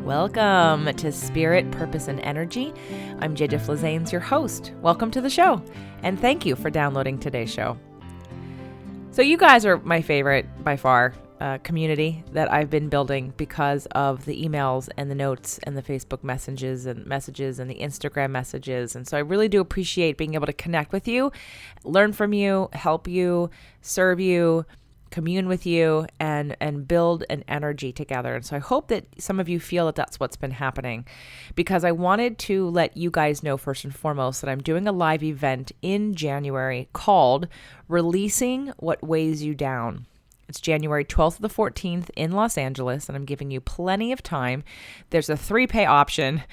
Welcome to Spirit, Purpose, and Energy. I'm JJ Flizanes, your host. Welcome to the show, and thank you for downloading today's show. So you guys are my favorite, by far, community that I've been building because of the emails and the notes and the Facebook messages and the Instagram messages. And so I really do appreciate being able to connect with you, learn from you, help you, serve you, commune with you, and build an energy together. And so I hope that some of you feel that that's what's been happening, because I wanted to let you guys know first and foremost that I'm doing a live event in January called Releasing What Weighs You Down. It's January 12th to the 14th in Los Angeles, and I'm giving you plenty of time. There's a 3-pay option,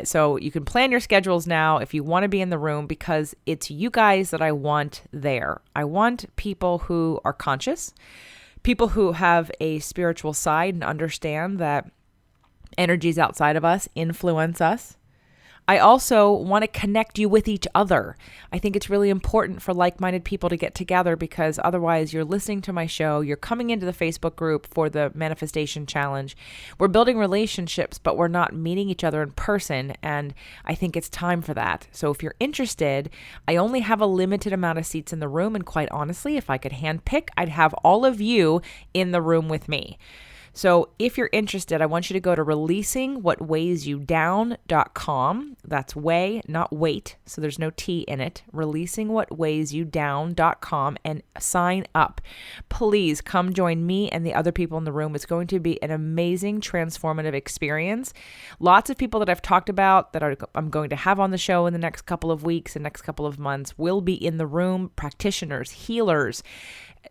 so you can plan your schedules now if you want to be in the room, because it's you guys that I want there. I want people who are conscious, people who have a spiritual side and understand that energies outside of us influence us. I also want to connect you with each other. I think it's really important for like-minded people to get together, because otherwise you're listening to my show, you're coming into the Facebook group for the Manifestation Challenge. We're building relationships, but we're not meeting each other in person, and I think it's time for that. So if you're interested, I only have a limited amount of seats in the room, and quite honestly, if I could handpick, I'd have all of you in the room with me. So if you're interested, I want you to go to releasingwhatweighyoudown.com. That's weigh, not weight. So there's no T in it. Releasingwhatweighyoudown.com and sign up. Please come join me and the other people in the room. It's going to be an amazing, transformative experience. Lots of people that I've talked about that I'm going to have on the show in the next couple of weeks and next couple of months will be in the room. Practitioners, healers,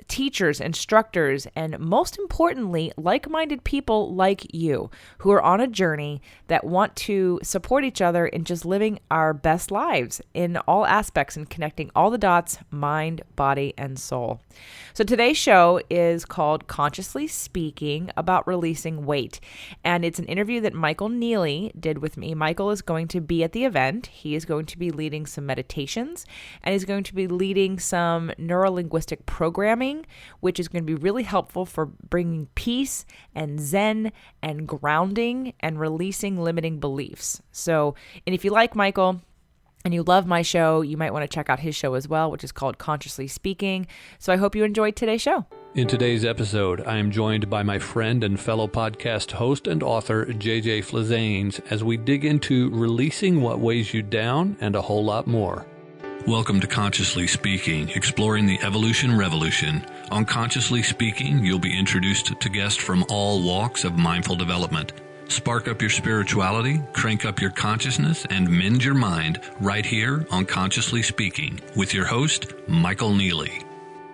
teachers, instructors, and most importantly, like-minded people like you who are on a journey that want to support each other in just living our best lives in all aspects and connecting all the dots, mind, body, and soul. So today's show is called Consciously Speaking About Releasing Weight, and it's an interview that Michael Neeley did with me. Michael is going to be at the event. He is going to be leading some meditations, and he's going to be leading some neurolinguistic programming, which is going to be really helpful for bringing peace and zen and grounding and releasing limiting beliefs. So, and if you like Michael and you love my show, you might want to check out his show as well, which is called Consciously Speaking. So I hope you enjoyed today's show. In today's episode, I am joined by my friend and fellow podcast host and author, JJ Flizanes, as we dig into releasing what weighs you down and a whole lot more. Welcome to Consciously Speaking, exploring the evolution revolution. On Consciously Speaking, you'll be introduced to guests from all walks of mindful development. Spark up your spirituality, crank up your consciousness, and mend your mind right here on Consciously Speaking with your host, Michael Neeley.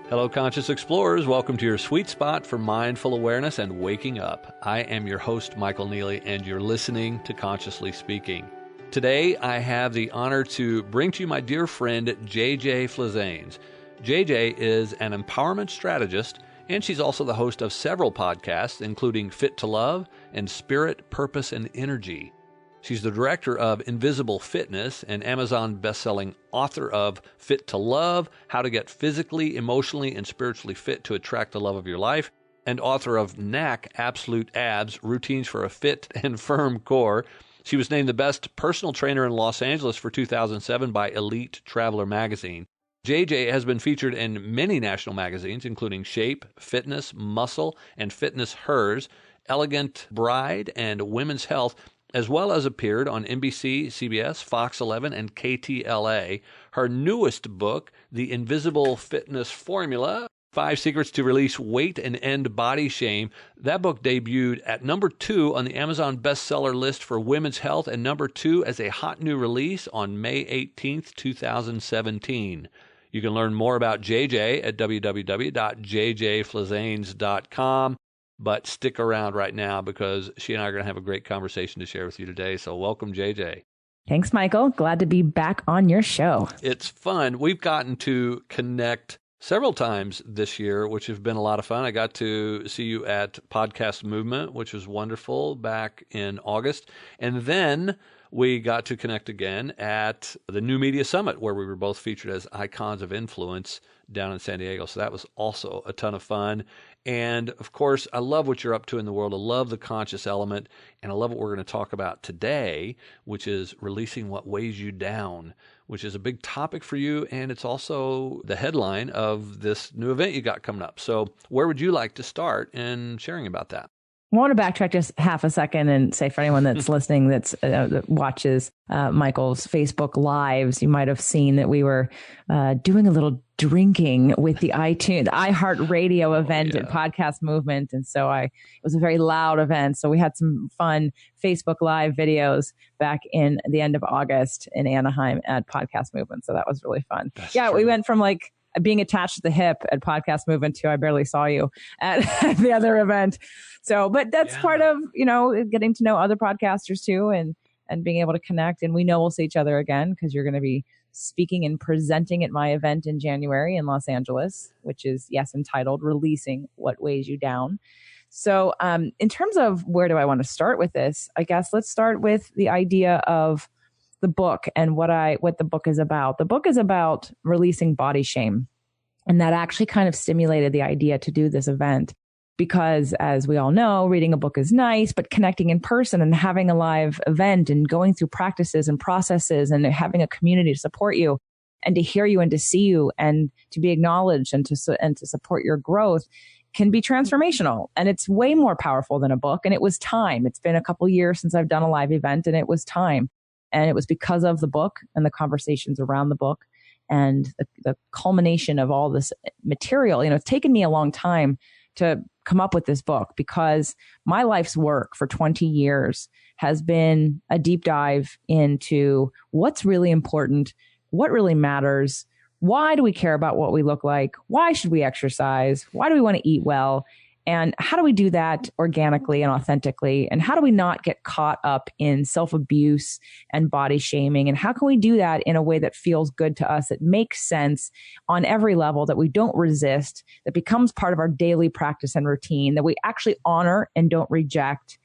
Hello, Conscious Explorers. Welcome to your sweet spot for mindful awareness and waking up. I am your host, Michael Neeley, and you're listening to Consciously Speaking. Today, I have the honor to bring to you my dear friend, JJ Flizanes. JJ is an empowerment strategist, and she's also the host of several podcasts, including Fit to Love and Spirit, Purpose, and Energy. She's the director of Invisible Fitness and Amazon bestselling author of Fit to Love, How to Get Physically, Emotionally, and Spiritually Fit to Attract the Love of Your Life, and author of NAC, Absolute Abs, Routines for a Fit and Firm Core. She was named the best personal trainer in Los Angeles for 2007 by Elite Traveler magazine. JJ has been featured in many national magazines, including Shape, Fitness, Muscle, and Fitness Hers, Elegant Bride, and Women's Health, as well as appeared on NBC, CBS, Fox 11, and KTLA. Her newest book, The Invisible Fitness Formula, 5 Secrets to Release Weight and End Body Shame. That book debuted at number 2 on the Amazon bestseller list for women's health and number 2 as a hot new release on May 18th, 2017. You can learn more about JJ at www.jjflizanes.com, but stick around right now because she and I are going to have a great conversation to share with you today. So welcome, JJ. Thanks, Michael. Glad to be back on your show. It's fun. We've gotten to connect several times this year, which have been a lot of fun. I got to see you at Podcast Movement, which was wonderful back in August. And then we got to connect again at the New Media Summit, where we were both featured as icons of influence down in San Diego. So that was also a ton of fun. And of course, I love what you're up to in the world. I love the conscious element, and I love what we're going to talk about today, which is releasing what weighs you down, which is a big topic for you. And it's also the headline of this new event you got coming up. So where would you like to start in sharing about that? I want to backtrack just half a second and say for anyone that's listening that watches Michael's Facebook Lives, you might have seen that we were doing a little drinking with the iHeartRadio event at Podcast Movement. And so it was a very loud event. So we had some fun Facebook Live videos back in the end of August in Anaheim at Podcast Movement. So that was really fun. That's true. We went from like being attached to the hip at Podcast Movement to I barely saw you at the other event. So, but that's part of, getting to know other podcasters too, and being able to connect. And we know we'll see each other again because you're going to be speaking and presenting at my event in January in Los Angeles, which is, entitled Releasing What Weighs You Down. So in terms of where do I want to start with this, I guess let's start with the idea of the book and what the book is about. The book is about releasing body shame. And that actually kind of stimulated the idea to do this event. Because as we all know, reading a book is nice, but connecting in person and having a live event and going through practices and processes and having a community to support you and to hear you and to see you and to be acknowledged and to support your growth can be transformational. And it's way more powerful than a book. And it was time. It's been a couple years since I've done a live event, and it was time. And it was because of the book and the conversations around the book and the culmination of all this material. It's taken me a long time to come up with this book because my life's work for 20 years has been a deep dive into what's really important, what really matters, why do we care about what we look like, why should we exercise, why do we want to eat well, and how do we do that organically and authentically, and how do we not get caught up in self-abuse and body shaming, and how can we do that in a way that feels good to us, that makes sense on every level, that we don't resist, that becomes part of our daily practice and routine, that we actually honor and don't reject.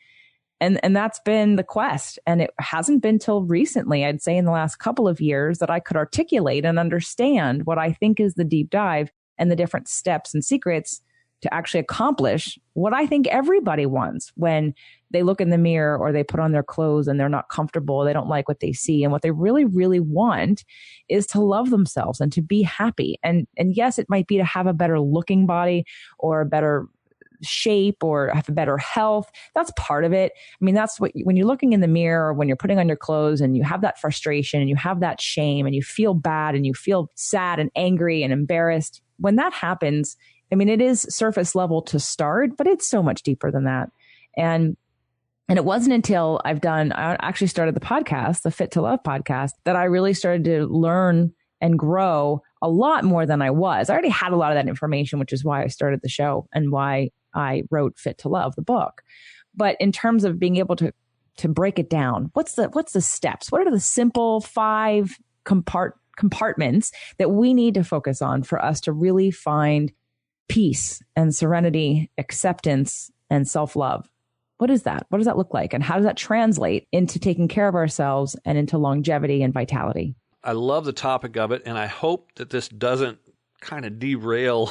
And that's been the quest. And it hasn't been till recently, I'd say in the last couple of years, that I could articulate and understand what I think is the deep dive and the different steps and secrets to actually accomplish what I think everybody wants when they look in the mirror or they put on their clothes and they're not comfortable, they don't like what they see. And what they really, really want is to love themselves and to be happy. And yes, it might be to have a better looking body or a better shape or have a better health. That's part of it. I mean, that's what, when you're looking in the mirror or when you're putting on your clothes and you have that frustration and you have that shame and you feel bad and you feel sad and angry and embarrassed, when that happens, I mean, it is surface level to start, but it's so much deeper than that. And it wasn't until I actually started the podcast, the Fit to Love podcast, that I really started to learn and grow a lot more than I was. I already had a lot of that information, which is why I started the show and why I wrote Fit to Love, the book. But in terms of being able to break it down, what's the steps? What are the simple 5 compartments that we need to focus on for us to really find peace and serenity, acceptance, and self-love? What is that? What does that look like? And how does that translate into taking care of ourselves and into longevity and vitality? I love the topic of it, and I hope that this doesn't kind of derail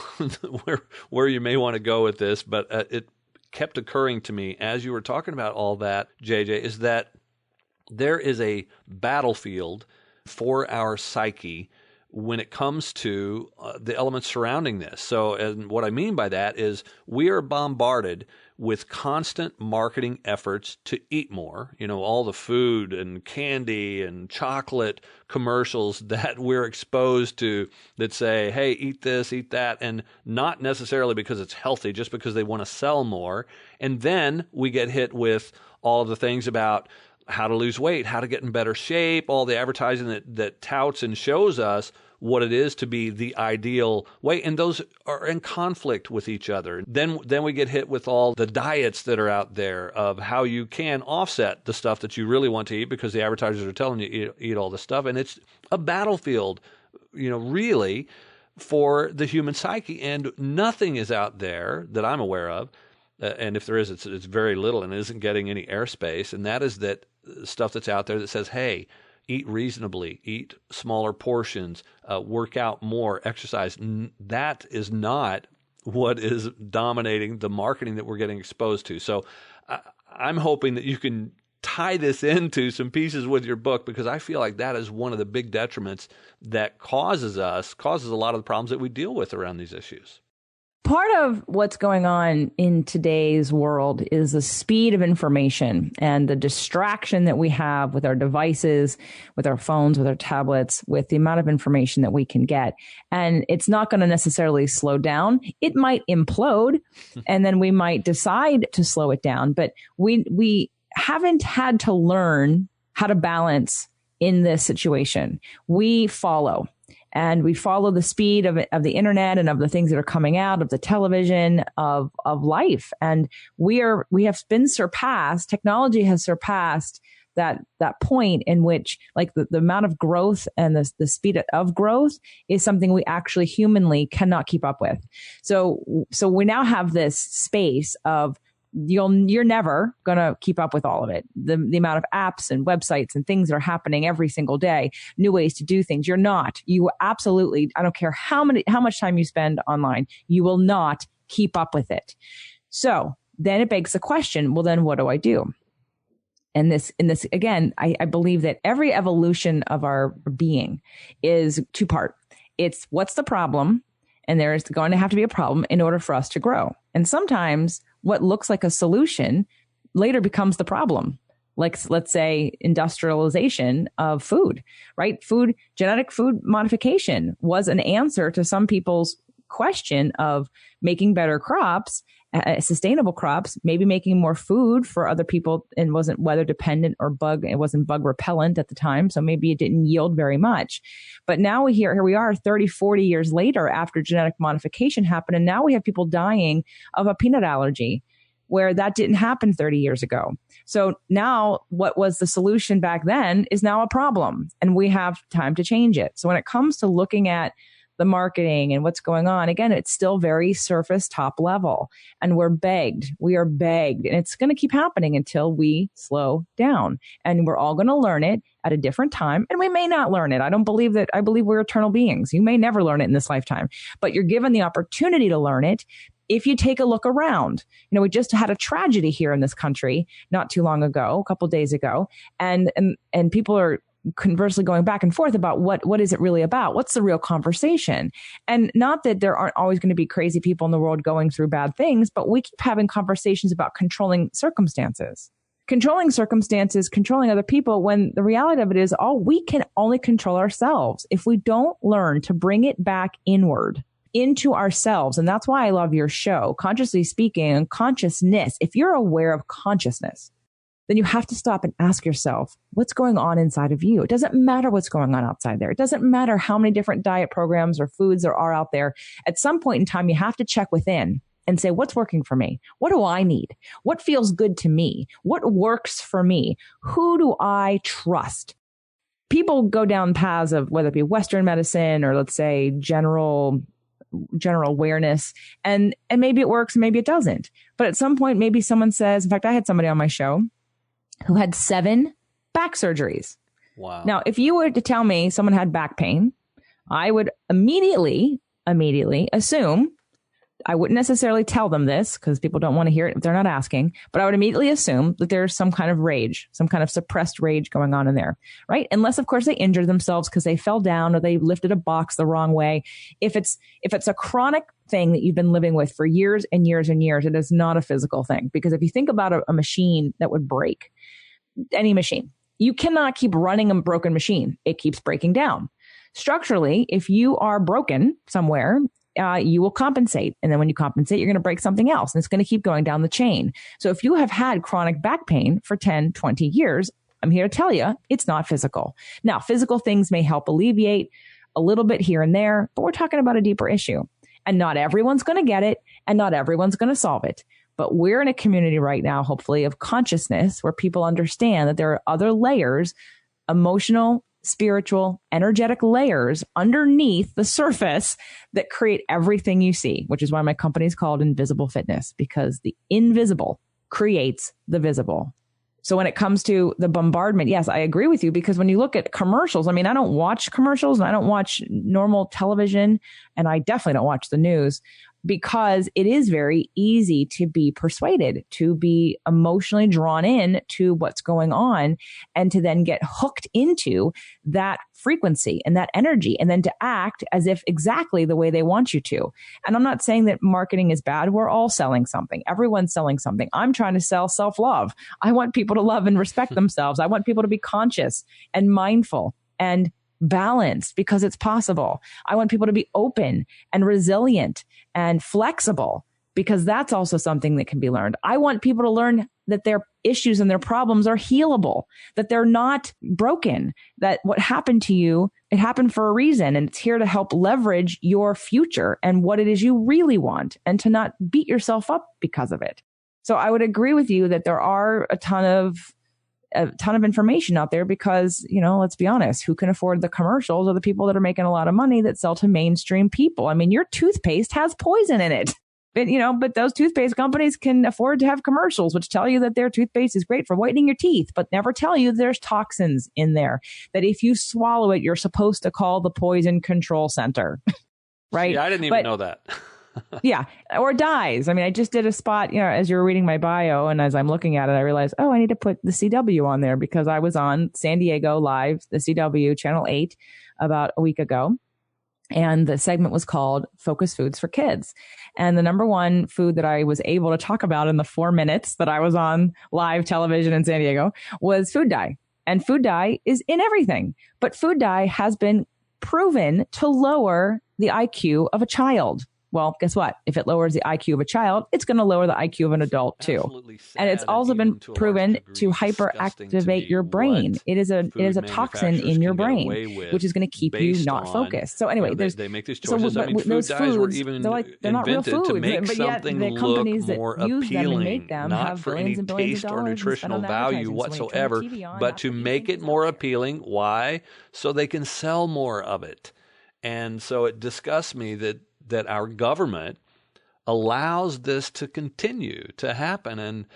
where you may want to go with this, but it kept occurring to me as you were talking about all that, JJ, is that there is a battlefield for our psyche when it comes to the elements surrounding this. So, and what I mean by that is we are bombarded with constant marketing efforts to eat more, all the food and candy and chocolate commercials that we're exposed to that say, hey, eat this, eat that, and not necessarily because it's healthy, just because they want to sell more. And then we get hit with all of the things about how to lose weight, how to get in better shape, all the advertising that touts and shows us what it is to be the ideal way. And those are in conflict with each other. Then we get hit with all the diets that are out there of how you can offset the stuff that you really want to eat because the advertisers are telling you eat all this stuff. And it's a battlefield, really for the human psyche. And nothing is out there that I'm aware of. And if there is, it's very little and isn't getting any airspace. And that is that stuff that's out there that says, hey, eat reasonably, eat smaller portions, work out more, exercise. That is not what is dominating the marketing that we're getting exposed to. So I'm hoping that you can tie this into some pieces with your book, because I feel like that is one of the big detriments that causes a lot of the problems that we deal with around these issues. Part of what's going on in today's world is the speed of information and the distraction that we have with our devices, with our phones, with our tablets, with the amount of information that we can get. And it's not going to necessarily slow down. It might implode, and then we might decide to slow it down. But we haven't had to learn how to balance in this situation. We follow. And we follow the speed of the internet and of the things that are coming out of the television of life. And we have been surpassed. Technology has surpassed that point in which, like, the amount of growth and the speed of growth is something we actually humanly cannot keep up with. So we now have this space of, you're never going to keep up with all of it. The amount of apps and websites and things that are happening every single day, new ways to do things. You absolutely, I don't care how much time you spend online, you will not keep up with it. So then it begs the question, well, then what do I do? And this again, I believe that every evolution of our being is two-part. It's what's the problem? And there's going to have to be a problem in order for us to grow. And sometimes what looks like a solution later becomes the problem. Like, let's say, industrialization of food, right? Genetic food modification was an answer to some people's question of making better crops, sustainable crops, maybe making more food for other people, and wasn't weather dependent or it wasn't bug repellent at the time. So maybe it didn't yield very much. But now here we are 30, 40 years later after genetic modification happened. And now we have people dying of a peanut allergy, where that didn't happen 30 years ago. So now what was the solution back then is now a problem, and we have time to change it. So when it comes to looking at the marketing and what's going on, again, it's still very surface top level, and we are begged, and it's going to keep happening until we slow down, and we're all going to learn it at a different time. And we may not learn it. I believe we're eternal beings. You may never learn it in this lifetime, but you're given the opportunity to learn it. If you take a look around, we just had a tragedy here in this country not too long ago, a couple of days ago, and people are conversely going back and forth about what is it really about? What's the real conversation? And not that there aren't always going to be crazy people in the world going through bad things, but we keep having conversations about controlling circumstances, controlling other people, when the reality of it is we can only control ourselves if we don't learn to bring it back inward into ourselves. And that's why I love your show, Consciously Speaking, and consciousness. If you're aware of consciousness, then you have to stop and ask yourself, what's going on inside of you? It doesn't matter what's going on outside there. It doesn't matter how many different diet programs or foods there are out there. At some point in time, you have to check within and say, what's working for me? What do I need? What feels good to me? What works for me? Who do I trust? People go down paths of whether it be Western medicine or, let's say, general awareness, and maybe it works, maybe it doesn't. But at some point, maybe someone says, in fact, I had somebody on my show who had 7 back surgeries. Wow. Now, if you were to tell me someone had back pain, I would immediately assume, I wouldn't necessarily tell them this because people don't want to hear it if they're not asking, but I would immediately assume that there's some kind of rage, some kind of suppressed rage going on in there, right? Unless, of course, they injured themselves because they fell down or they lifted a box the wrong way. If it's a chronic thing that you've been living with for years and years and years, it is not a physical thing. Because if you think about a machine that would break, any machine, you cannot keep running a broken machine. It keeps breaking down. Structurally, if you are broken somewhere, you will compensate. And then when you compensate, you're going to break something else. And it's going to keep going down the chain. So if you have had chronic back pain for 10, 20 years, I'm here to tell you, it's not physical. Now, physical things may help alleviate a little bit here and there, but we're talking about a deeper issue. And not everyone's going to get it, and not everyone's going to solve it. But we're in a community right now, hopefully, of consciousness where people understand that there are other layers, emotional, spiritual, energetic layers underneath the surface that create everything you see, which is why my company is called Invisible Fitness, because the invisible creates the visible. So when it comes to the bombardment, yes, I agree with you, because when you look at commercials, I mean, I don't watch commercials and I don't watch normal television, and I definitely don't watch the news, because it is very easy to be persuaded, to be emotionally drawn in to what's going on, and to then get hooked into that frequency and that energy, and then to act as if exactly the way they want you to. And I'm not saying that marketing is bad. We're all selling something. Everyone's selling something. I'm trying to sell self-love. I want people to love and respect themselves. I want people to be conscious and mindful and balanced, because it's possible. I want people to be open and resilient and flexible, because that's also something that can be learned. I want people to learn that their issues and their problems are healable, that they're not broken, that what happened to you, it happened for a reason, and it's here to help leverage your future and what it is you really want, and to not beat yourself up because of it. So I would agree with you that there are a ton of information out there, because, let's be honest, who can afford the commercials are the people that are making a lot of money that sell to mainstream people. I mean, your toothpaste has poison in it, but those toothpaste companies can afford to have commercials which tell you that their toothpaste is great for whitening your teeth, but never tell you there's toxins in there, that if you swallow it, you're supposed to call the poison control center. Right? Yeah, I didn't even know that. Yeah. Or dyes. I mean, I just did a spot, as you were reading my bio, and as I'm looking at it, I realized, I need to put the CW on there, because I was on San Diego Live, the CW Channel 8, about a week ago. And the segment was called Focus Foods for Kids. And the number one food that I was able to talk about in the 4 minutes that I was on live television in San Diego was food dye. And food dye is in everything. But food dye has been proven to lower the IQ of a child. Well, guess what? If it lowers the IQ of a child, it's going to lower the IQ of an adult too. And it's also been proven to hyperactivate your brain. It is a toxin in your brain, which is going to keep you not focused. So anyway, they make these choices. I mean, food dyes were even invented to make something look more appealing, not for any taste or nutritional value whatsoever, but to make it more appealing. Why? So they can sell more of it. And so it disgusts me that our government allows this to continue to happen. And,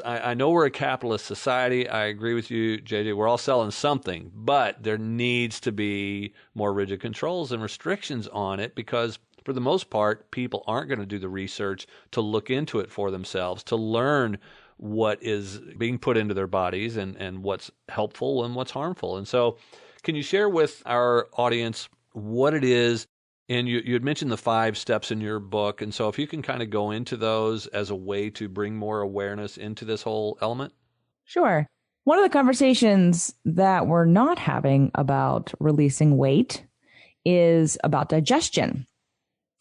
I know we're a capitalist society. I agree with you, JJ. We're all selling something, but there needs to be more rigid controls and restrictions on it, because for the most part, people aren't going to do the research to look into it for themselves, to learn what is being put into their bodies and what's helpful and what's harmful. And so can you share with our audience what it is? And you had mentioned the 5 steps in your book. And so if you can kind of go into those as a way to bring more awareness into this whole element. Sure. One of the conversations that we're not having about releasing weight is about digestion.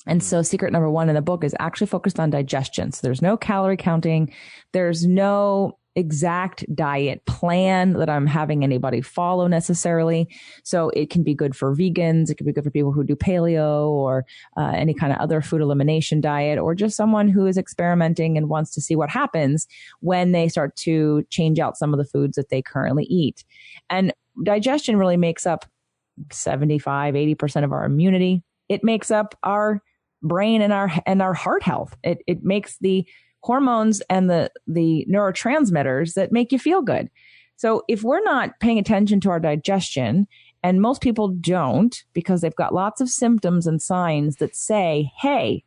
And so secret number 1 in the book is actually focused on digestion. So there's no calorie counting. There's no exact diet plan that I'm having anybody follow necessarily. So it can be good for vegans. It can be good for people who do paleo or any kind of other food elimination diet, or just someone who is experimenting and wants to see what happens when they start to change out some of the foods that they currently eat. And digestion really makes up 75, 80% of our immunity. It makes up our brain and our heart health. It makes the hormones and the neurotransmitters that make you feel good. So if we're not paying attention to our digestion, and most people don't, because they've got lots of symptoms and signs that say, hey,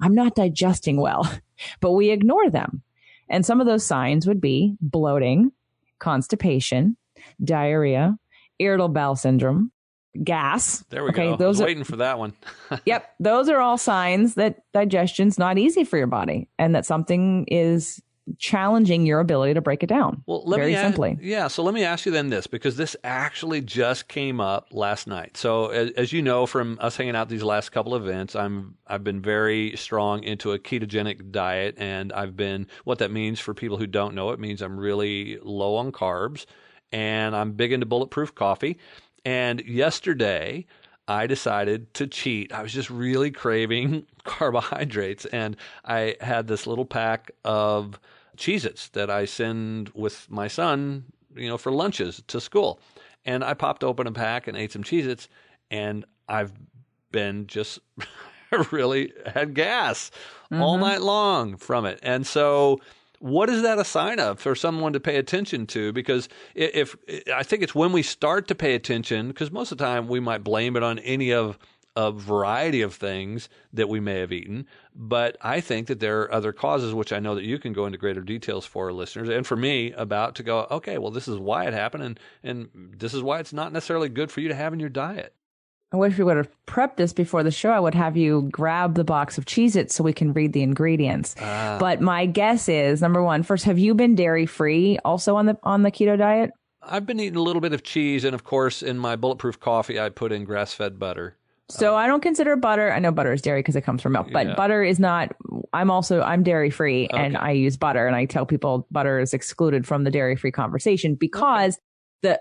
I'm not digesting well, but we ignore them. And some of those signs would be bloating, constipation, diarrhea, irritable bowel syndrome, gas. There we go. I was waiting for that one. Yep. Those are all signs that digestion's not easy for your body, and that something is challenging your ability to break it down. Well, simply. Yeah. So let me ask you then this, because this actually just came up last night. So as you know, from us hanging out these last couple of events, I've been very strong into a ketogenic diet. And what that means for people who don't know, it means I'm really low on carbs, and I'm big into bulletproof coffee. And yesterday, I decided to cheat. I was just really craving carbohydrates, and I had this little pack of Cheez-Its that I send with my son, for lunches to school. And I popped open a pack and ate some Cheez-Its, and I've been just really had gas all night long from it. And so what is that a sign of for someone to pay attention to? Because if I think it's when we start to pay attention, because most of the time we might blame it on any of a variety of things that we may have eaten. But I think that there are other causes, which I know that you can go into greater details for our listeners and for me about to go, okay, well, this is why it happened. And this is why it's not necessarily good for you to have in your diet. I wish we would have prepped this before the show. I would have you grab the box of Cheez-Its so we can read the ingredients. But my guess is, number one, first, have you been dairy-free also on the keto diet? I've been eating a little bit of cheese. And, of course, in my bulletproof coffee, I put in grass-fed butter. So I don't consider butter. I know butter is dairy because it comes from milk, but butter is not. I'm dairy free and I use butter. And I tell people butter is excluded from the dairy free conversation because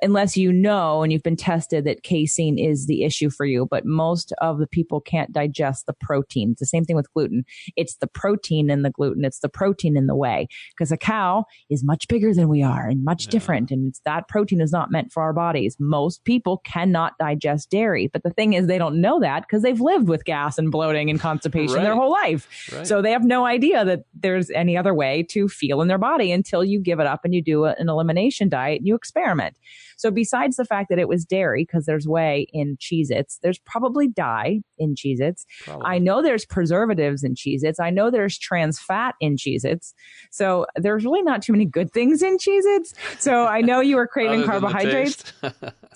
unless you know and you've been tested that casein is the issue for you, but most of the people can't digest the protein. It's the same thing with gluten. It's the protein in the gluten. It's the protein in the whey, because a cow is much bigger than we are and much different. And that protein is not meant for our bodies. Most people cannot digest dairy. But the thing is, they don't know that because they've lived with gas and bloating and constipation their whole life. Right. So they have no idea that there's any other way to feel in their body until you give it up and you do an elimination diet and you experiment. So besides the fact that it was dairy, because there's whey in Cheez-Its, there's probably dye in Cheez-Its. I know there's preservatives in Cheez-Its. I know there's trans fat in Cheez-Its. So there's really not too many good things in Cheez-Its. So I know you were craving carbohydrates.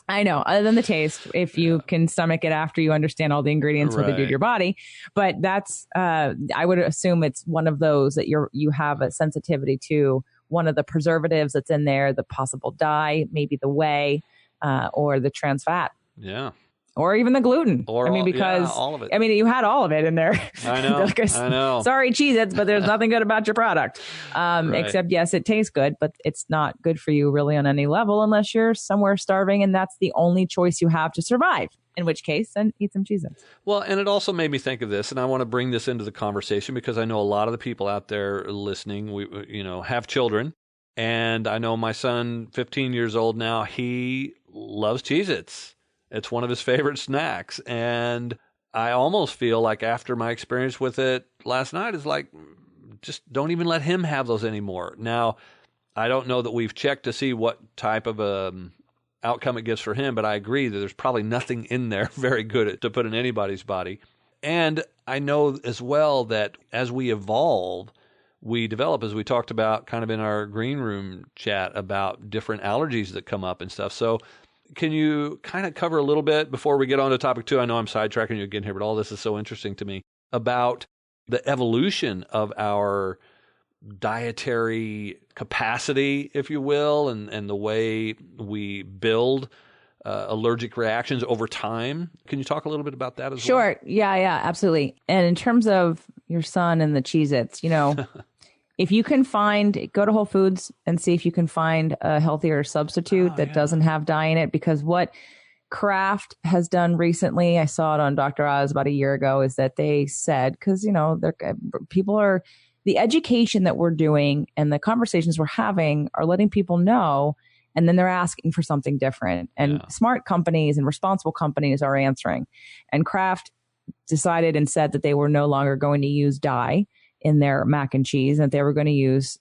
I know, other than the taste, if you can stomach it after you understand all the ingredients, what they do to your body. But that's, I would assume it's one of those that you have a sensitivity to. One of the preservatives that's in there, the possible dye, maybe the whey, or the trans fat. Yeah. Or even the gluten. Or because all of it. You had all of it in there. I know. I know. Sorry, Cheez-Its, but there's nothing good about your product. Except, yes, it tastes good, but it's not good for you really on any level unless you're somewhere starving and that's the only choice you have to survive. In which case, then eat some Cheez-Its. Well, and it also made me think of this, and I want to bring this into the conversation because I know a lot of the people out there listening, have children. And I know my son, 15 years old now, he loves Cheez-Its. It's one of his favorite snacks. And I almost feel like after my experience with it last night is like, just don't even let him have those anymore. Now, I don't know that we've checked to see what type of outcome it gives for him, but I agree that there's probably nothing in there very good to put in anybody's body. And I know as well that as we evolve, we develop, as we talked about kind of in our green room chat about different allergies that come up and stuff. So can you kind of cover a little bit before we get on to topic 2? I know I'm sidetracking you again here, but all this is so interesting to me about the evolution of our dietary capacity, if you will, and the way we build allergic reactions over time. Can you talk a little bit about that as well? Sure. Yeah, absolutely. And in terms of your son and the Cheez-Its, if you can go to Whole Foods and see if you can find a healthier substitute that doesn't have dye in it, because what Kraft has done recently, I saw it on Dr. Oz about a year ago, is that they said, because, the education that we're doing and the conversations we're having are letting people know, and then they're asking for something different. And smart companies and responsible companies are answering. And Kraft decided and said that they were no longer going to use dye in their mac and cheese, and they were going to use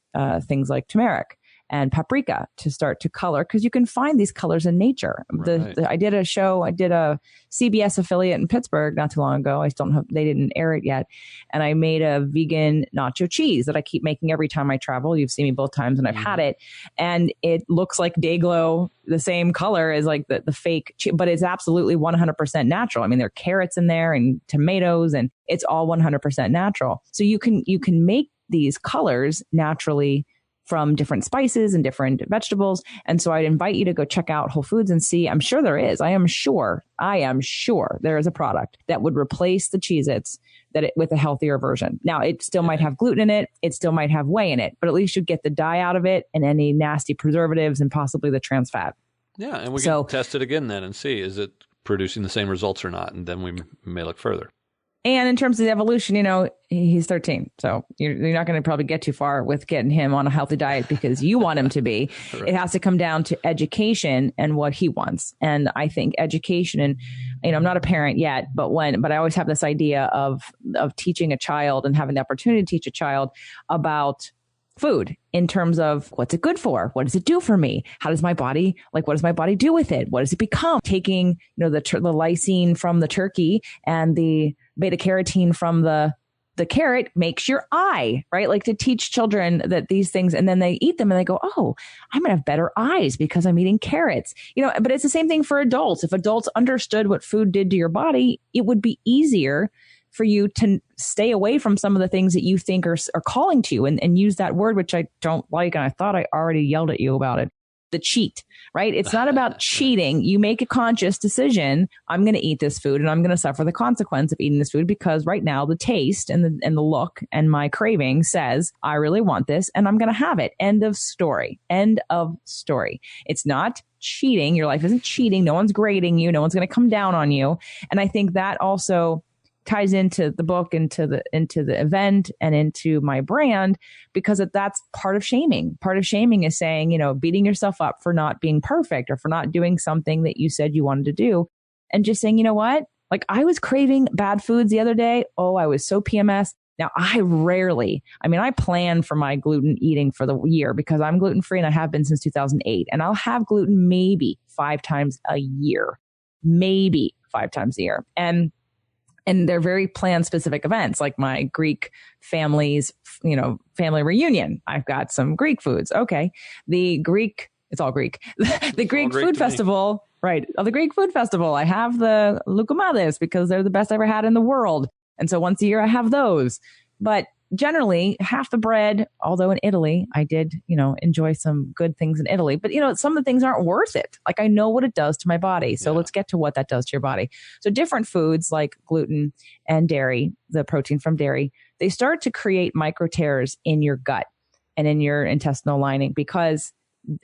things like turmeric and paprika to start to color, because you can find these colors in nature. Right. I did a CBS affiliate in Pittsburgh not too long ago. They didn't air it yet. And I made a vegan nacho cheese that I keep making every time I travel. You've seen me both times and I've had it. And it looks like Dayglow, the same color as like the fake, but it's absolutely 100% natural. There are carrots in there and tomatoes, and it's all 100% natural. So you can make these colors naturally from different spices and different vegetables. And so I'd invite you to go check out Whole Foods and see. I'm sure there is. I am sure there is a product that would replace the Cheez-Its with a healthier version. Now, it still might have gluten in it. It still might have whey in it, but at least you get the dye out of it and any nasty preservatives and possibly the trans fat. Yeah. And we can test it again then and see, is it producing the same results or not? And then we may look further. And in terms of the evolution, he's 13. So you're not going to probably get too far with getting him on a healthy diet because you want him to be. Right. It has to come down to education and what he wants. And I think education, and I'm not a parent yet, but I always have this idea of teaching a child and having the opportunity to teach a child about food in terms of what's it good for? What does it do for me? How does my body, like, what does my body do with it? What does it become? Taking, the lysine from the turkey and the beta carotene from the carrot makes your eye, right? Like, to teach children that these things, and then they eat them and they go, oh, I'm going to have better eyes because I'm eating carrots, but it's the same thing for adults. If adults understood what food did to your body, it would be easier for you to stay away from some of the things that you think are calling to you, and use that word, which I don't like. And I thought I already yelled at you about it. The cheat, right? It's not about cheating. You make a conscious decision. I'm going to eat this food and I'm going to suffer the consequence of eating this food because right now the taste and the look and my craving says, I really want this and I'm going to have it. End of story. End of story. It's not cheating. Your life isn't cheating. No one's grading you. No one's going to come down on you. And I think that also ties into the book, into the event, and into my brand, because that's part of shaming. Part of shaming is saying, beating yourself up for not being perfect or for not doing something that you said you wanted to do. And just saying, you know what? Like, I was craving bad foods the other day. Oh, I was so PMS. Now, I plan for my gluten eating for the year because I'm gluten free and I have been since 2008. And I'll have gluten maybe 5 times a year, maybe 5 times a year. And they're very plan specific events, like my Greek family's, family reunion. I've got some Greek foods. Okay. It's all Greek. The Greek food festival, right? The Greek food festival. I have the loukoumades because they're the best I ever had in the world. And so once a year I have those, but generally half the bread, although in Italy, I did, enjoy some good things in Italy, but some of the things aren't worth it. Like, I know what it does to my body. So let's get to what that does to your body. So different foods like gluten and dairy, the protein from dairy, they start to create micro tears in your gut and in your intestinal lining because,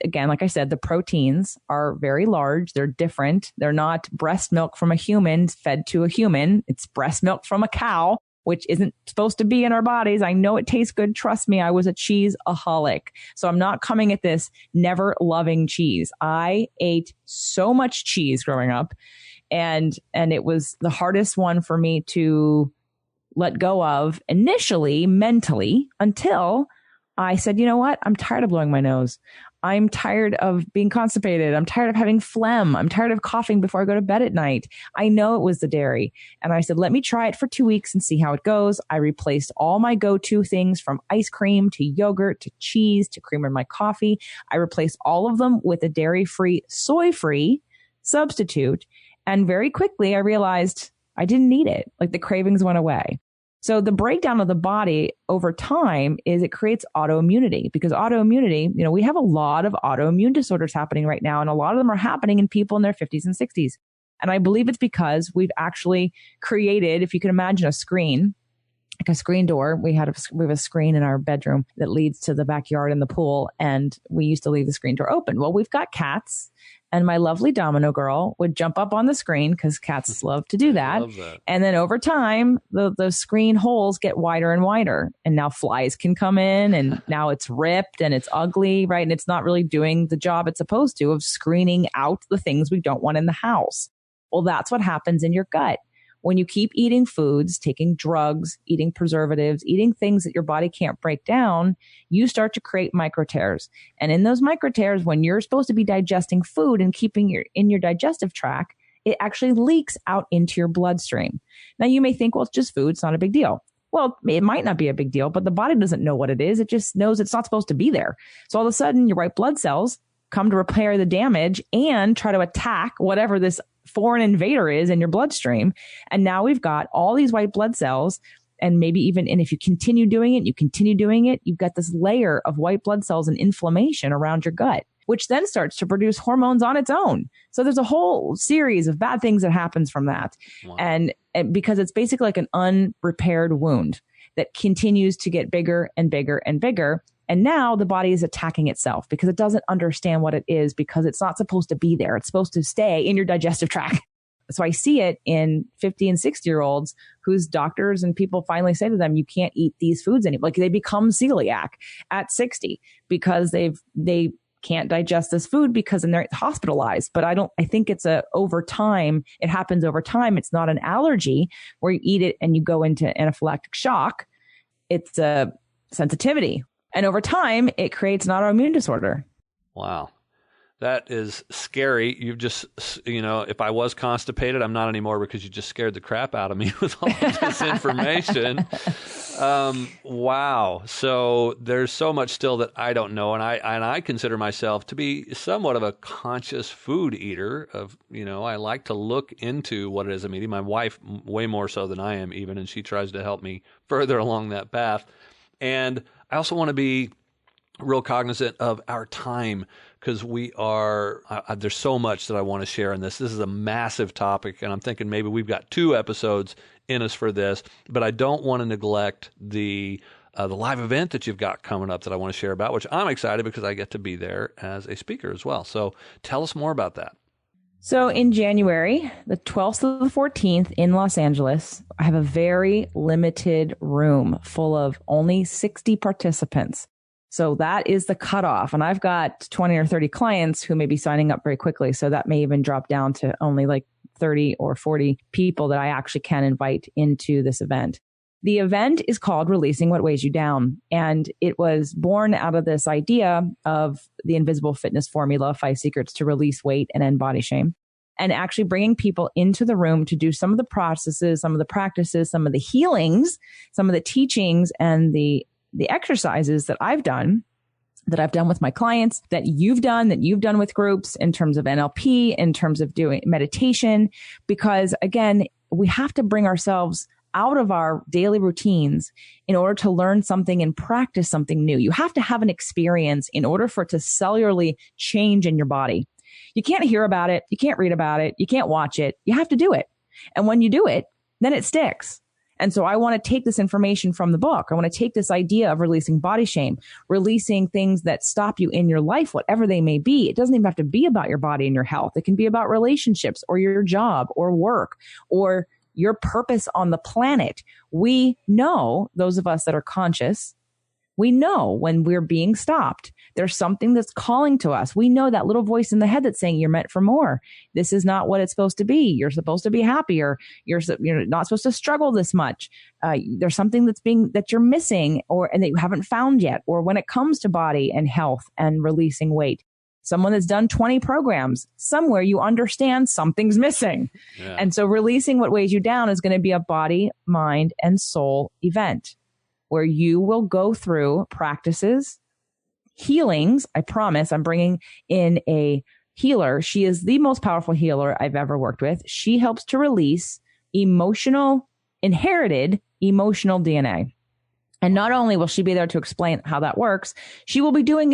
again, like I said, the proteins are very large. They're different. They're not breast milk from a human fed to a human. It's breast milk from a cow, which isn't supposed to be in our bodies. I know it tastes good. Trust me, I was a cheese-aholic. So I'm not coming at this never loving cheese. I ate so much cheese growing up, and it was the hardest one for me to let go of initially mentally until I said, you know what? I'm tired of blowing my nose. I'm tired of being constipated. I'm tired of having phlegm. I'm tired of coughing before I go to bed at night. I know it was the dairy. And I said, let me try it for 2 weeks and see how it goes. I replaced all my go-to things from ice cream to yogurt to cheese to creamer in my coffee. I replaced all of them with a dairy-free, soy-free substitute. And very quickly, I realized I didn't need it. Like, the cravings went away. So the breakdown of the body over time is it creates autoimmunity, because autoimmunity, we have a lot of autoimmune disorders happening right now, and a lot of them are happening in people in their 50s and 60s. And I believe it's because we've actually created, if you can imagine a screen, like a screen door. We have a screen in our bedroom that leads to the backyard and the pool, and we used to leave the screen door open. Well, we've got cats. And my lovely domino girl would jump up on the screen because cats love to do that. And then over time, the screen holes get wider and wider. And now flies can come in, and now it's ripped and it's ugly, right? And it's not really doing the job it's supposed to of screening out the things we don't want in the house. Well, that's what happens in your gut. When you keep eating foods, taking drugs, eating preservatives, eating things that your body can't break down, you start to create micro tears. And in those micro tears, when you're supposed to be digesting food and keeping in your digestive tract, it actually leaks out into your bloodstream. Now, you may think, well, it's just food. It's not a big deal. Well, it might not be a big deal, but the body doesn't know what it is. It just knows it's not supposed to be there. So all of a sudden, your white blood cells come to repair the damage and try to attack whatever this foreign invader is in your bloodstream. And now we've got all these white blood cells, and maybe even, and if you continue doing it, you've got this layer of white blood cells and inflammation around your gut, which then starts to produce hormones on its own. So there's a whole series of bad things that happens from that. Wow. And because it's basically like an unrepaired wound that continues to get bigger and bigger and bigger. And now the body is attacking itself because it doesn't understand what it is, because it's not supposed to be there. It's supposed to stay in your digestive tract. So I see it in 50 and 60-year-olds whose doctors and people finally say to them, you can't eat these foods anymore. Like, they become celiac at 60 because they can't digest this food because then they're hospitalized. But I think it's over time. It happens over time. It's not an allergy where you eat it and you go into anaphylactic shock. It's a sensitivity. And over time, it creates an autoimmune disorder. Wow. That is scary. You've just, if I was constipated, I'm not anymore because you just scared the crap out of me with all of this information. Wow. So there's so much still that I don't know. And I consider myself to be somewhat of a conscious food eater I like to look into what it is I'm eating. My wife, way more so than I am even, and she tries to help me further along that path. And I also want to be real cognizant of our time, because there's so much that I want to share in this. This is a massive topic, and I'm thinking maybe we've got 2 episodes in us for this, but I don't want to neglect the live event that you've got coming up that I want to share about, which I'm excited because I get to be there as a speaker as well. So tell us more about that. So in January, the 12th to the 14th in Los Angeles, I have a very limited room full of only 60 participants. So that is the cutoff. And I've got 20 or 30 clients who may be signing up very quickly. So that may even drop down to only like 30 or 40 people that I actually can invite into this event. The event is called Releasing What Weighs You Down. And it was born out of this idea of the invisible fitness formula, 5 secrets to release weight and end body shame. And actually bringing people into the room to do some of the processes, some of the practices, some of the healings, some of the teachings, and the exercises that I've done with my clients, that you've done with groups in terms of NLP, in terms of doing meditation, because again, we have to bring ourselves out of our daily routines in order to learn something and practice something new. You have to have an experience in order for it to cellularly change in your body. You can't hear about it. You can't read about it. You can't watch it. You have to do it. And when you do it, then it sticks. And so I want to take this information from the book. I want to take this idea of releasing body shame, releasing things that stop you in your life, whatever they may be. It doesn't even have to be about your body and your health. It can be about relationships or your job or work or your purpose on the planet. We know, those of us that are conscious, we know when we're being stopped. There's something that's calling to us. We know that little voice in the head that's saying you're meant for more. This is not what it's supposed to be. You're supposed to be happier. You're not supposed to struggle this much. There's something that you're missing and that you haven't found yet. Or when it comes to body and health and releasing weight, someone that's done 20 programs, somewhere you understand something's missing. Yeah. And so releasing what weighs you down is going to be a body, mind, and soul event where you will go through practices, healings. I promise I'm bringing in a healer. She is the most powerful healer I've ever worked with. She helps to release inherited emotional DNA. And not only will she be there to explain how that works, she will be doing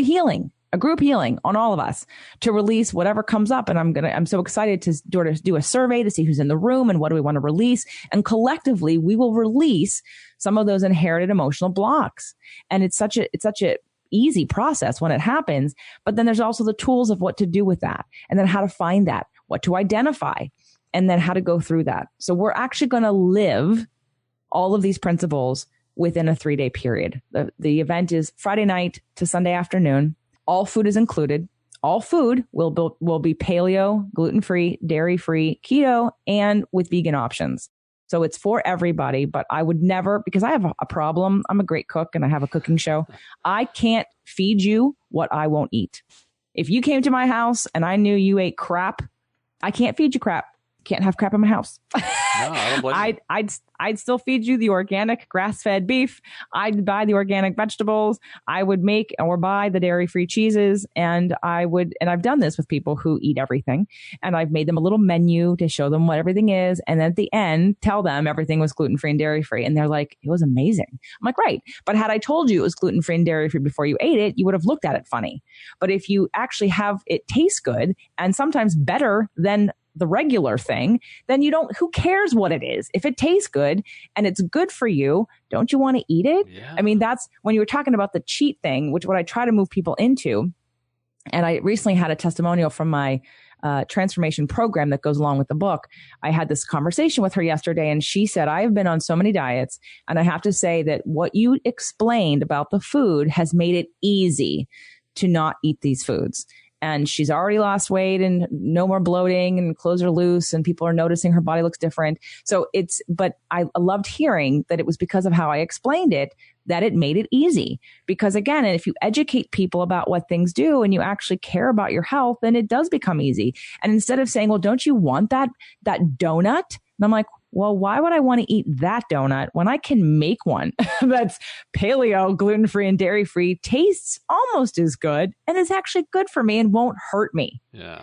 a group healing on all of us to release whatever comes up. And I'm so excited to do a survey to see who's in the room and what do we want to release. And collectively, we will release some of those inherited emotional blocks. And it's such a easy process when it happens. But then there's also the tools of what to do with that, and then how to find that, what to identify, and then how to go through that. So we're actually going to live all of these principles within a 3-day period. The event is Friday night to Sunday afternoon. All food is included. All food will be paleo, gluten-free, dairy-free, keto, and with vegan options. So it's for everybody, but I would never, because I have a problem. I'm a great cook and I have a cooking show. I can't feed you what I won't eat. If you came to my house and I knew you ate crap, I can't feed you crap. Can't have crap in my house. No, I don't blame you. I'd still feed you the organic grass-fed beef. I'd buy the organic vegetables. I would make or buy the dairy-free cheeses. And I've done this with people who eat everything. And I've made them a little menu to show them what everything is. And then at the end, tell them everything was gluten-free and dairy-free. And they're like, it was amazing. I'm like, right. But had I told you it was gluten-free and dairy-free before you ate it, you would have looked at it funny. But if you actually have it taste good and sometimes better than the regular thing, then who cares what it is? If it tastes good and it's good for you, don't you want to eat it? Yeah. I mean, that's when you were talking about the cheat thing, which what I try to move people into. And I recently had a testimonial from my transformation program that goes along with the book. I had this conversation with her yesterday and she said, I have been on so many diets and I have to say that what you explained about the food has made it easy to not eat these foods. and she's already lost weight and no more bloating and clothes are loose and people are noticing her body looks different. So but I loved hearing that it was because of how I explained it that it made it easy. Because again, if you educate people about what things do and you actually care about your health, then it does become easy. And instead of saying, well, don't you want that donut? And I'm like, well, why would I want to eat that donut when I can make one that's paleo, gluten-free, and dairy-free, tastes almost as good, and is actually good for me and won't hurt me? Yeah.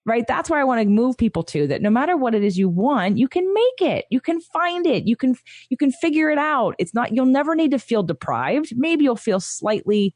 Right? That's where I want to move people to, that no matter what it is you want, you can make it. You can find it. You can figure it out. You'll never need to feel deprived. Maybe you'll feel slightly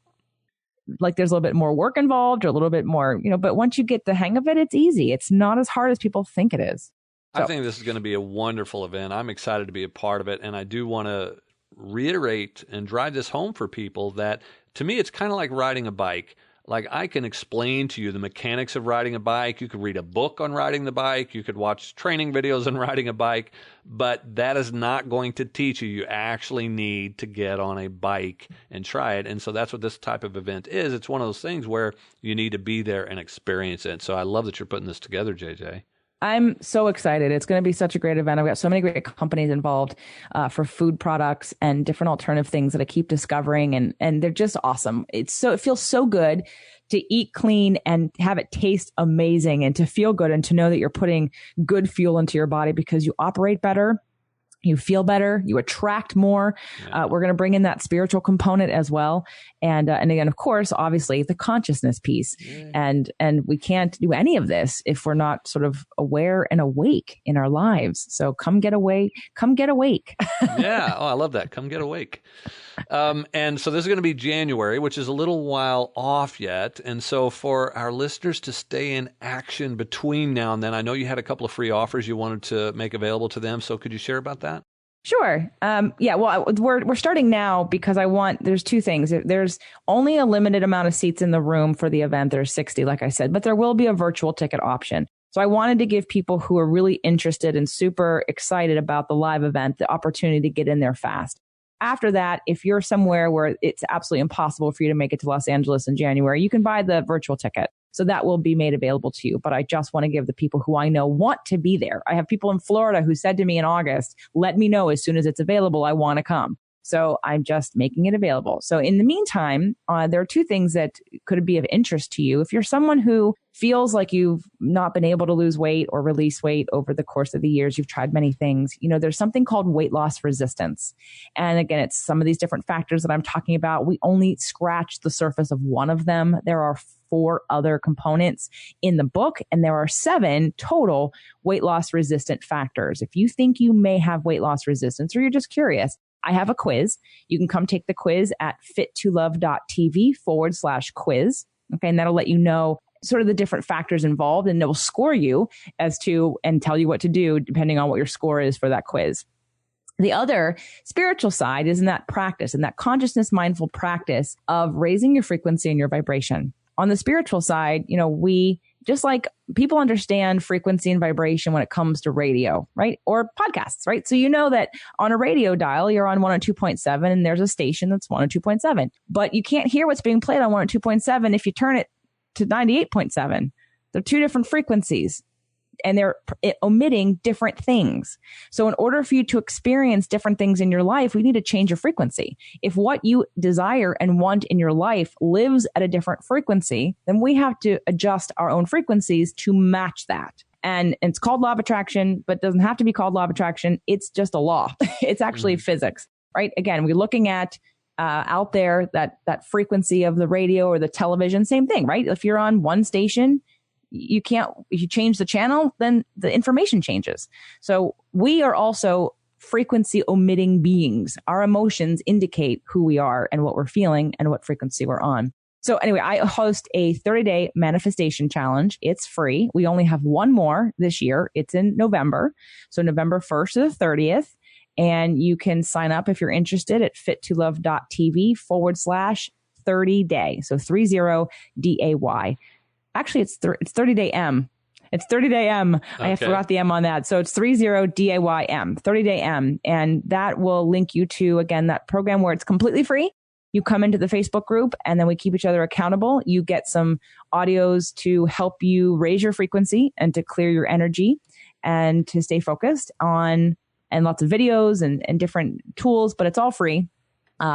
like there's a little bit more work involved or a little bit more, but once you get the hang of it, it's easy. It's not as hard as people think it is. I think this is going to be a wonderful event. I'm excited to be a part of it. And I do want to reiterate and drive this home for people that, to me, it's kind of like riding a bike. Like, I can explain to you the mechanics of riding a bike. You could read a book on riding the bike. You could watch training videos on riding a bike. But that is not going to teach you. You actually need to get on a bike and try it. And so that's what this type of event is. It's one of those things where you need to be there and experience it. So I love that you're putting this together, JJ. I'm so excited. It's going to be such a great event. I've got so many great companies involved for food products and different alternative things that I keep discovering. And they're just awesome. It feels so good to eat clean and have it taste amazing and to feel good and to know that you're putting good fuel into your body because you operate better. You feel better, you attract more. Yeah. We're going to bring in that spiritual component as well. And again, of course, obviously the consciousness piece. Yeah. And we can't do any of this if we're not sort of aware and awake in our lives. So come get awake. Yeah. Oh, I love that. Come get awake. And so this is going to be January, which is a little while off yet. And so for our listeners to stay in action between now and then, I know you had a couple of free offers you wanted to make available to them. So could you share about that? Sure. Yeah. Well, we're starting now because there's two things. There's only a limited amount of seats in the room for the event. There's 60, like I said, but there will be a virtual ticket option. So I wanted to give people who are really interested and super excited about the live event the opportunity to get in there fast. After that, if you're somewhere where it's absolutely impossible for you to make it to Los Angeles in January, you can buy the virtual ticket. So that will be made available to you. But I just want to give the people who I know want to be there. I have people in Florida who said to me in August, let me know as soon as it's available. I want to come. So I'm just making it available. So in the meantime, there are two things that could be of interest to you. If you're someone who feels like you've not been able to lose weight or release weight over the course of the years, you've tried many things, there's something called weight loss resistance. And again, it's some of these different factors that I'm talking about. We only scratched the surface of one of them. There are 4 other components in the book, and there are 7 total weight loss resistant factors. If you think you may have weight loss resistance or you're just curious, I have a quiz. You can come take the quiz at fittolove.tv/quiz. Okay. And that'll let you know sort of the different factors involved, and it will score you and tell you what to do depending on what your score is for that quiz. The other spiritual side is in that practice, in that consciousness mindful practice of raising your frequency and your vibration. On the spiritual side, we just like people understand frequency and vibration when it comes to radio, right? Or podcasts, right? So you know that on a radio dial, you're on 102.7 and there's a station that's 102.7, but you can't hear what's being played on 102.7 if you turn it to 98.7. They're 2 different frequencies. And they're omitting different things. So in order for you to experience different things in your life, we need to change your frequency. If what you desire and want in your life lives at a different frequency, then we have to adjust our own frequencies to match that. And it's called law of attraction, but it doesn't have to be called law of attraction. It's just a law. It's actually physics, right? Again, we're looking at out there that frequency of the radio or the television, same thing, right? If you're on one station, if you change the channel, then the information changes. So we are also frequency omitting beings. Our emotions indicate who we are and what we're feeling and what frequency we're on. So anyway, I host a 30-day manifestation challenge. It's free. We only have one more this year. It's in November. So November 1st to the 30th. And you can sign up if you're interested at fittolove.tv/30day. So 30DAY. Actually, it's 30-day M. It's 30-day M. Okay. I forgot the M on that. So it's 30DAYM, 30-day M. And that will link you to, again, that program where it's completely free. You come into the Facebook group and then we keep each other accountable. You get some audios to help you raise your frequency and to clear your energy and to stay focused on, and lots of videos and different tools, but it's all free.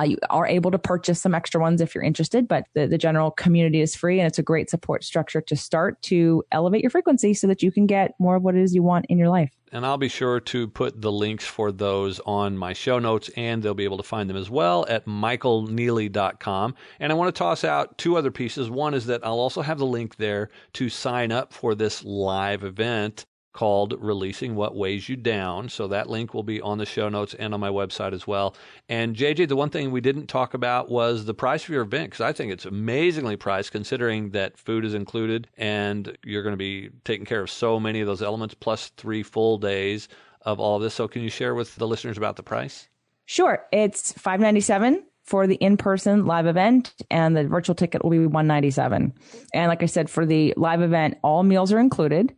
You are able to purchase some extra ones if you're interested, but the general community is free, and it's a great support structure to start to elevate your frequency so that you can get more of what it is you want in your life. And I'll be sure to put the links for those on my show notes, and they'll be able to find them as well at michaelneeley.com. And I want to toss out two other pieces. One is that I'll also have the link there to sign up for this live event called Releasing What Weighs You Down. So that link will be on the show notes and on my website as well. And JJ, the one thing we didn't talk about was the price for your event, because I think it's amazingly priced considering that food is included and you're going to be taking care of so many of those elements, plus 3 full days of all this. So can you share with the listeners about the price? Sure. It's $597 for the in-person live event, and the virtual ticket will be $197. And like I said, for the live event, all meals are included.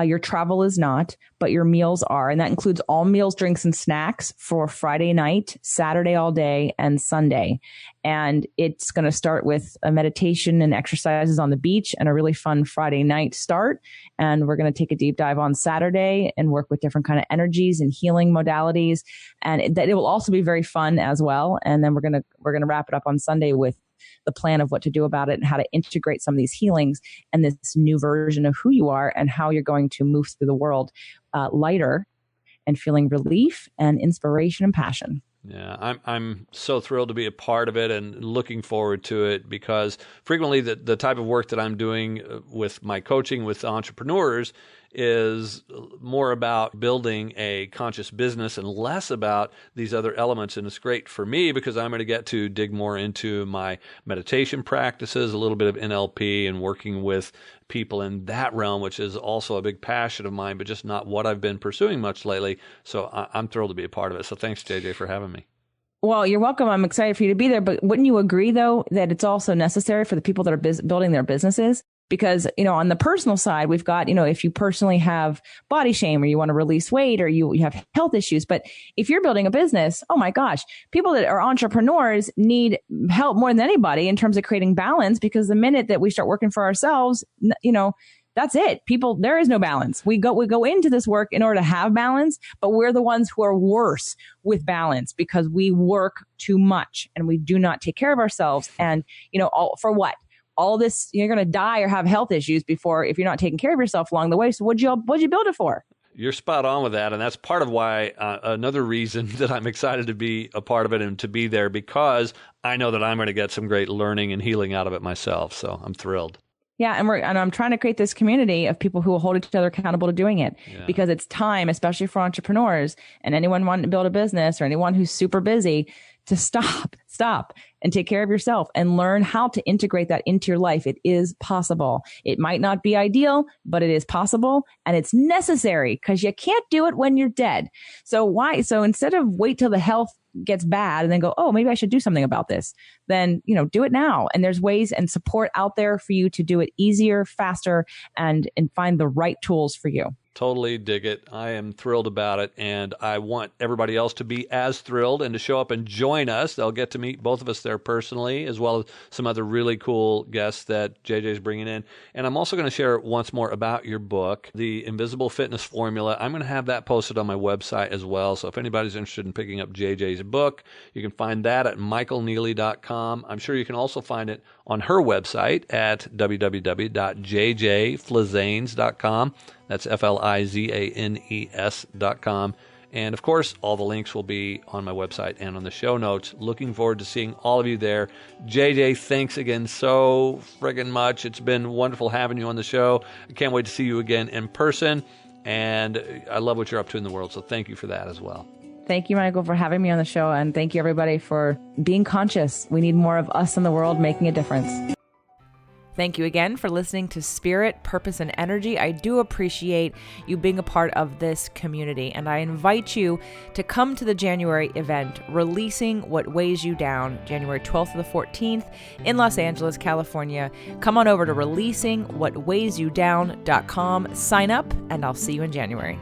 Your travel is not, but your meals are. And that includes all meals, drinks, and snacks for Friday night, Saturday all day, and Sunday. And it's going to start with a meditation and exercises on the beach and a really fun Friday night start. And we're going to take a deep dive on Saturday and work with different kind of energies and healing modalities. And it will also be very fun as well. And then we're going to wrap it up on Sunday with the plan of what to do about it and how to integrate some of these healings and this new version of who you are and how you're going to move through the world lighter and feeling relief and inspiration and passion. Yeah, I'm so thrilled to be a part of it and looking forward to it, because frequently the type of work that I'm doing with my coaching with entrepreneurs is more about building a conscious business and less about these other elements. And it's great for me because I'm going to get to dig more into my meditation practices, a little bit of NLP, and working with people in that realm, which is also a big passion of mine, but just not what I've been pursuing much lately. So I'm thrilled to be a part of it. So thanks, JJ, for having me. Well, you're welcome. I'm excited for you to be there. But wouldn't you agree, though, that it's also necessary for the people that are building their businesses? Because, on the personal side, we've got, if you personally have body shame or you want to release weight or you have health issues. But if you're building a business, oh my gosh, people that are entrepreneurs need help more than anybody in terms of creating balance, because the minute that we start working for ourselves, that's it. There is no balance. We go into this work in order to have balance, but we're the ones who are worse with balance because we work too much and we do not take care of ourselves. And, all for what? All this, you're going to die or have health issues if you're not taking care of yourself along the way. So what'd you build it for? You're spot on with that. And that's part of why, another reason that I'm excited to be a part of it and to be there, because I know that I'm going to get some great learning and healing out of it myself. So I'm thrilled. Yeah. And I'm trying to create this community of people who will hold each other accountable to doing it, because it's time, especially for entrepreneurs and anyone wanting to build a business or anyone who's super busy, to stop and take care of yourself and learn how to integrate that into your life. It is possible. It might not be ideal, but it is possible, and it's necessary, because you can't do it when you're dead. So instead of wait till the health gets bad and then go, oh, maybe I should do something about this, then, do it now. And there's ways and support out there for you to do it easier, faster, and find the right tools for you. Totally dig it. I am thrilled about it, and I want everybody else to be as thrilled and to show up and join us. They'll get to meet both of us there personally, as well as some other really cool guests that JJ is bringing in. And I'm also going to share once more about your book, The Invisible Fitness Formula. I'm going to have that posted on my website as well. So if anybody's interested in picking up JJ's book, you can find that at michaelneeley.com. I'm sure you can also find it on her website at www.jjflizanes.com. That's FLIZANES.com. And of course, all the links will be on my website and on the show notes. Looking forward to seeing all of you there. JJ, thanks again so friggin' much. It's been wonderful having you on the show. I can't wait to see you again in person. And I love what you're up to in the world. So thank you for that as well. Thank you, Michael, for having me on the show. And thank you, everybody, for being conscious. We need more of us in the world making a difference. Thank you again for listening to Spirit, Purpose, and Energy. I do appreciate you being a part of this community, and I invite you to come to the January event, Releasing What Weighs You Down, January 12th to the 14th in Los Angeles, California. Come on over to releasingwhatweighsyoudown.com, sign up, and I'll see you in January.